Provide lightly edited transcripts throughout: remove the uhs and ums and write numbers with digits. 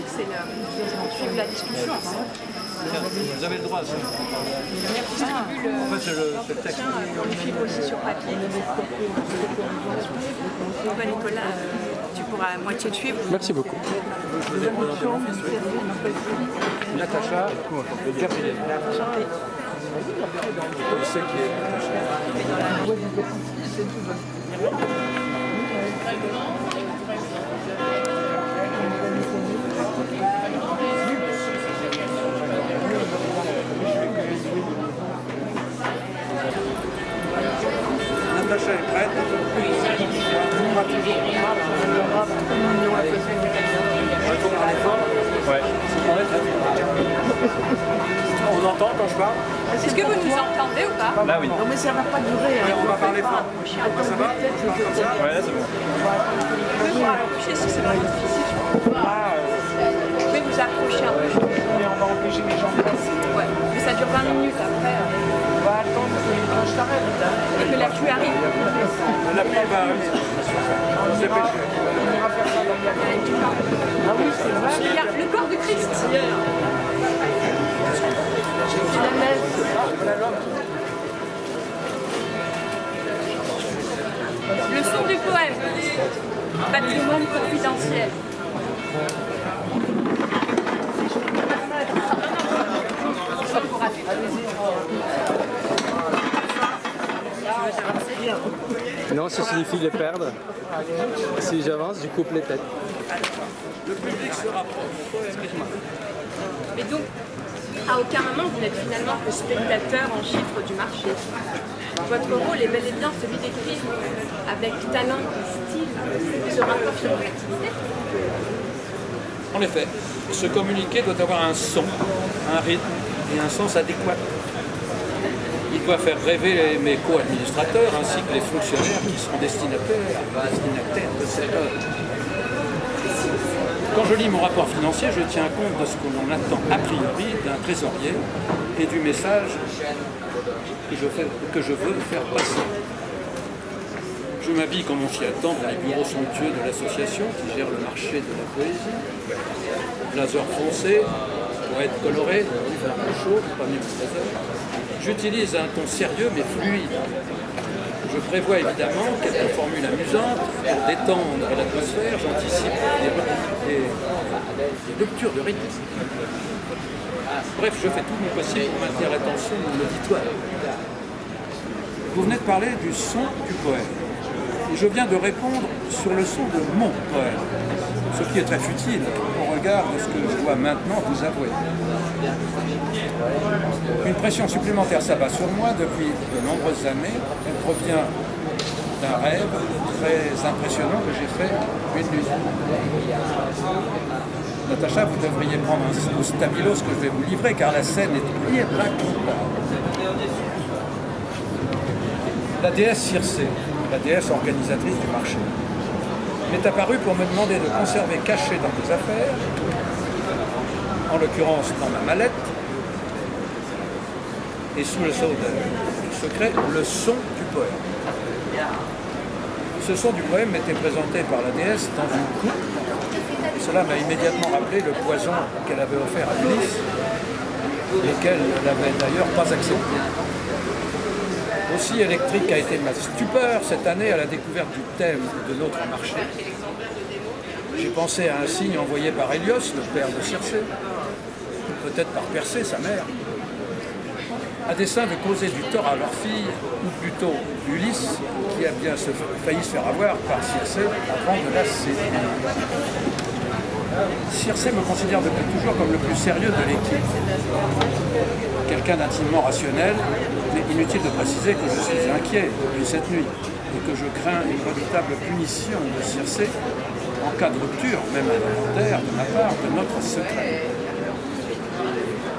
C'est suivre la discussion. Vous avez le droit à ça. En fait, c'est le texte. On le suivre aussi sur papier. Bon, Nicolas, tu pourras à moitié le suivre. Merci beaucoup. Je vous ai présenté mon fils. Natacha Gabriel. Je sais qui est Natacha. Natacha est prête. On va toujours. Retourne à l'effort. Ouais. On entend quand je parle? Est-ce que vous nous entendez ou pas? Là oui. Non mais ça va pas durer. On va parler fort. Ça va? Ouais, là c'est bon. Vous pouvez vous rapprocher si c'est pas difficile. Vous pouvez vous approcher un peu. Mais on va empêcher les gens de passer. Ouais. Mais ça dure 20 minutes après. On va attendre que les gens s'arrêtent. Et que la pluie arrive. La pluie va arriver. On s'est pêché. On ira faire ça dans la nuit. Ah oui, c'est vrai. Il y a le corps de Christ. C'est la messe. Le son du poème. Patrimoine confidentiel. Non, ça signifie les perdre. Si j'avance, je coupe les têtes. Le public se rapproche. Excuse-moi. Mais donc, à aucun moment vous n'êtes finalement que spectateur en chiffres du marché. Votre rôle est bel et bien celui d'écrire avec talent et style ce rapport sur votre activité. En effet, ce communiqué doit avoir un son, un rythme et un sens adéquat. Il doit faire rêver mes co-administrateurs ainsi que les fonctionnaires qui seront destinataires de cette œuvre. Quand je lis mon rapport financier, je tiens compte de ce que l'on attend a priori d'un trésorier et du message que je veux faire passer. Je m'habille comme on s'y attend dans les bureaux somptueux de l'association qui gère le marché de la poésie. Blazer foncé, poète coloré, il fait un peu chaud, pas mieux que blazer. J'utilise un ton sérieux mais fluide. Je prévois évidemment quelques formules amusantes pour détendre l'atmosphère. J'anticipe des ruptures de rythme. Bref, je fais tout mon possible pour maintenir l'attention de mon auditoire. Vous venez de parler du son du poème. Et je viens de répondre sur le son de mon poème, ce qui est très futile au regard de ce que je dois maintenant vous avouer. Une pression supplémentaire s'abat sur moi depuis de nombreuses années. Elle provient d'un rêve très impressionnant que j'ai fait une nuit. Natacha, vous devriez prendre au stabilo ce que je vais vous livrer, car la scène est irraccontable. La déesse Circé, la déesse organisatrice du marché, m'est apparue pour me demander de conserver caché dans mes affaires, en l'occurrence dans ma mallette, et sous le sceau du secret, le son du poème. Ce son du poème m'était présenté par la déesse dans une coupe, et cela m'a immédiatement rappelé le poison qu'elle avait offert à Ulysse, et qu'elle n'avait d'ailleurs pas accepté. Aussi électrique a été ma stupeur cette année à la découverte du thème de notre marché. J'ai pensé à un signe envoyé par Hélios, le père de Circé, peut-être par Persée, sa mère, à dessein de causer du tort à leur fille, ou plutôt Ulysse, qui a bien failli se faire avoir par Circé avant de la séduire. Circé me considère depuis toujours comme le plus sérieux de l'équipe. Quelqu'un d'intimement rationnel, mais inutile de préciser que je suis inquiet depuis cette nuit et que je crains une redoutable punition de Circé en cas de rupture, même involontaire, de ma part, de notre secret.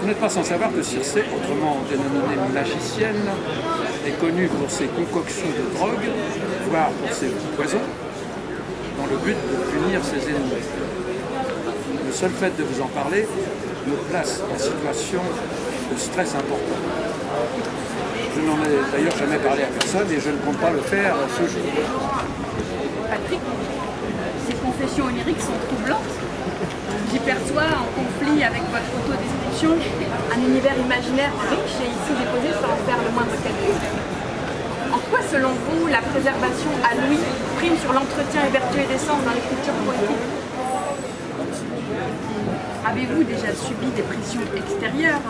Vous n'êtes pas sans savoir que Circé, autrement dénommée magicienne, est connue pour ses concoctions de drogue, voire pour ses poisons, dans le but de punir ses ennemis. Le seul fait de vous en parler me place en situation de stress important. Je n'en ai d'ailleurs jamais parlé à personne et je ne compte pas le faire ce jour. Patrick, ces confessions oniriques sont troublantes. J'y perçois, en conflit avec votre autodescription, un univers imaginaire riche et ici déposé sans faire le moindre calcul. En quoi, selon vous, la préservation à l'ouïe prime sur l'entretien évertué des sens dans l'écriture poétique? Avez-vous déjà subi des pressions extérieures,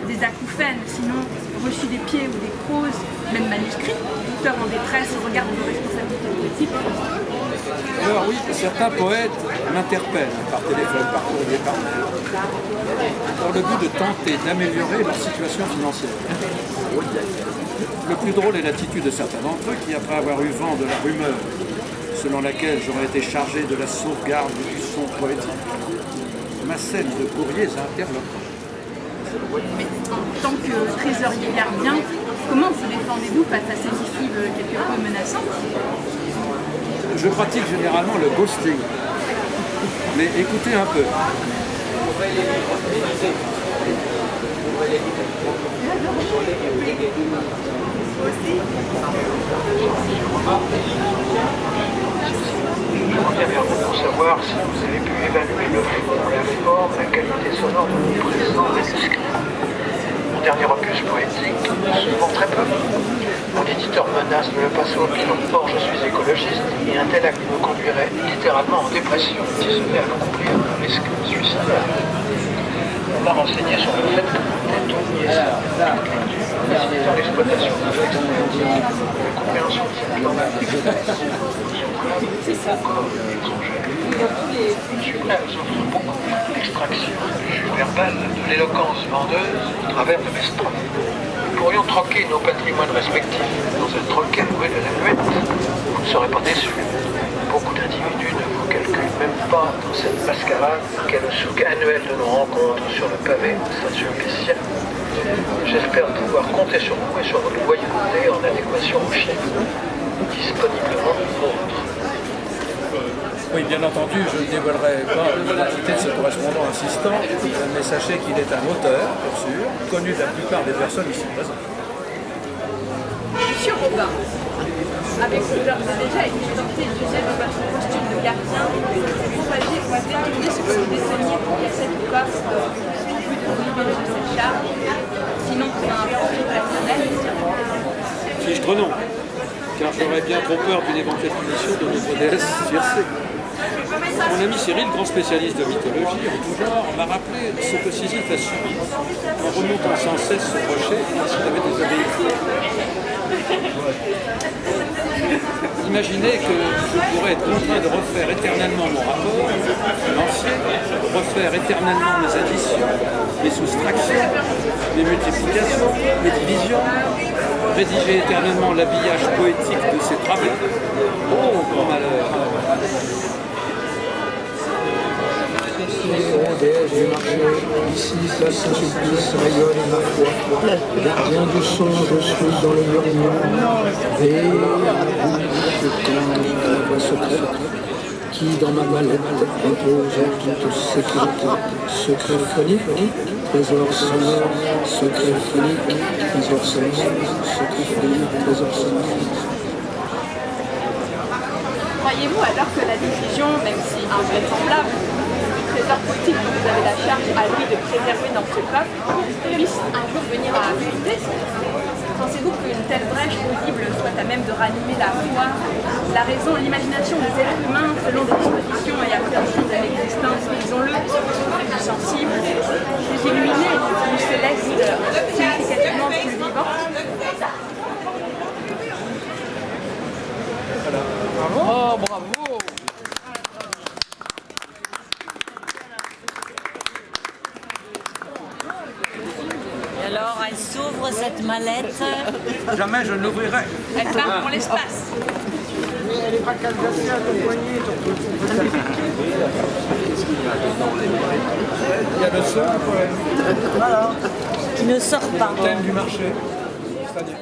des acouphènes, sinon reçu des pieds ou des proses, même manuscrits, d'auteurs en détresse au regard de vos responsabilités politiques? Alors oui, certains poètes m'interpellent par téléphone, par courrier, par mail, dans le but de tenter d'améliorer leur situation financière. Le plus drôle est l'attitude de certains d'entre eux qui, après avoir eu vent de la rumeur selon laquelle j'aurais été chargé de la sauvegarde du son poétique, m'assènent de courriers interlopés. Mais en tant que trésorier gardien, comment vous défendez-vous face à ces missives quelque peu menaçantes? Je pratique généralement le ghosting, mais écoutez un peu. Je reviens vers vous pour savoir si vous avez pu évaluer le fond, la forme, la qualité sonore de vos précédents manuscrits. Mon dernier opus poétique se vend très peu. Mon éditeur menace de le passer au bilan. Or, je suis écologiste et un tel acte me conduirait littéralement en dépression si ce n'est à accomplir un risque suicidaire. On m'a renseigné sur le fait que vous détourniez cette lecture, facilitant l'exploitation de textes poétiques, la compréhension de cette langue, c'est ça. Supra nous offre beaucoup d'extraction verbale de l'éloquence vendeuse au travers de mes strophes. Nous pourrions troquer nos patrimoines respectifs dans un troquet loué de la muette. Vous ne serez pas déçus. Beaucoup d'individus ne vous calculent même pas dans cette mascarade qu'est le souk annuel de nos rencontres sur le pavé de Saint-Sulpicien. J'espère pouvoir compter sur vous et sur votre loyauté en adéquation aux chiffres disponiblement vôtres. Oui, bien entendu, je ne dévoilerai pas l'identité de ce correspondant insistant, mais sachez qu'il est un auteur, pour sûr, connu de la plupart des personnes ici présentes. Monsieur Robin, avez-vous d'ores et déjà été tenté d'user de votre costume de gardien pour agir ou détourner ce que vous déteniez pour cassette ou coffre en vue de vous libérer de cette charge, sinon pour un profit personnel? Fichtre non, car j'aurais bien trop peur d'une éventuelle punition de notre déesse Circé. Mon ami Cyril, grand spécialiste de mythologie en tout genre, m'a rappelé ce que Sisyphe a subi en remontant sans cesse ce rocher parce qu'il avait désobéi. Imaginez que je pourrais être contraint de refaire éternellement mon rapport financier, refaire éternellement mes additions, mes soustractions, mes multiplications, mes divisions, rédiger éternellement l'habillage poétique de ces travaux. Oh, grand malheur! Déesse du marché, ici place Saint-Sulpice, rayonne ma foi. Gardien du son, je suis dans le murmure. Veille, la voix secrète, qui dans ma mallette repose en toute sécurité. Secret phonique, trésor sonore, secret phonique, trésor sonore, secret phonique, trésor sonore. Croyez-vous alors que la diffusion, même si invraisemblable, du trésor poétique que vous avez la charge à lui de préserver dans ce coffre puisse un jour venir à fuiter? Pensez-vous qu'une telle brèche audible soit à même de ranimer la foi, la raison, l'imagination des êtres humains selon des dispositions et appréhensions de l'existence, disons-le, plus sensibles, plus illuminés, plus célestes, significativement plus vivants? Oh, bravo! Et alors, elle s'ouvre cette mallette. Jamais je ne l'ouvrirai. Elle part pour l'espace. Elle est pas calcassée à ton poignet, Il y a le seul poème. Qui ne sort pas. Thème du marché. C'est-à-dire